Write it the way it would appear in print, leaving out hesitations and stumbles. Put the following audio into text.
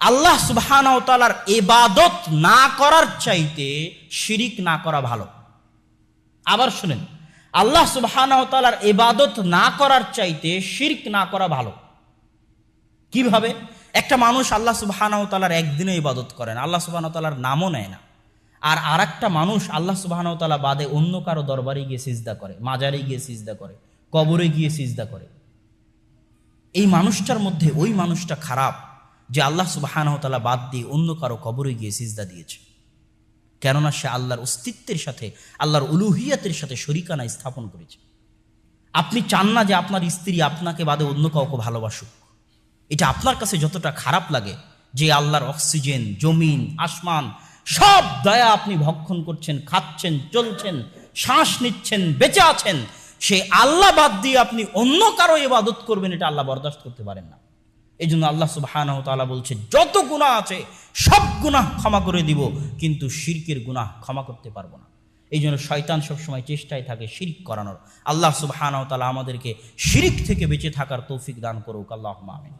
আল্লাহ সুবহানাহু ওয়া তাআলার ইবাদত না করার চাইতে শিরিক না করা ভালো। আবার শুনেন, আল্লাহ সুবহানাহু ওয়া তাআলার ইবাদত না করার চাইতে শিরক না করা ভালো। কিভাবে? একটা মানুষ আল্লাহ সুবহানাহু ওয়া তাআলার একদিনও ইবাদত করে না, আল্লাহ সুবহানাহু ওয়া তাআলার নামও নেয় না, আর আরেকটা মানুষ আল্লাহ সুবহানাহু ওয়া তাআলা বাদে অন্য কারো দরবারে গিয়ে সিজদা করে, মাজারে গিয়ে সিজদা করে, কবরে গিয়ে সিজদা করে। এই মানুষটার মধ্যে ওই মানুষটা খারাপ যে আল্লাহ সুবহানাহু ওয়া তাআলা বাদ দিয়ে অন্য কারো কবরে গিয়ে সিজদা দিয়েছে। কেননা সে আল্লাহর অস্তিত্বের সাথে, আল্লাহর উলুহিয়াতের সাথে শরিকানা স্থাপন করেছে। আপনি চান না যে আপনার স্ত্রী আপনাকে বাদে অন্য কাউকে ভালোবাসুক। এটা আপনার কাছে যতটা খারাপ লাগে যে আল্লাহর অক্সিজেন, জমিন, আসমান সব দয়া আপনি ভক্ষণ করছেন, খাচ্ছেন, চলছেন, শ্বাস নিচ্ছেন, বেঁচে আছেন, সে আল্লাহ বাদ দিয়ে আপনি অন্য কারো ইবাদত করবেন, এটা আল্লাহ বরদাস্ত করতে পারেন না। এই জন্য আল্লাহ সুবহানাহু ওয়া তাআলা বলছে যত গুনাহ আছে সব গুনাহ ক্ষমা করে দিব, কিন্তু শিরকের গুনাহ ক্ষমা করতে পারবো না। এই জন্য শয়তান সবসময় চেষ্টায় থাকে শিরক করানোর। আল্লাহ সুবহানাহু ওয়া তাআলা আমাদেরকে শিরক থেকে বেঁচে থাকার তৌফিক দান করুক। আল্লাহুম্মা আমিন।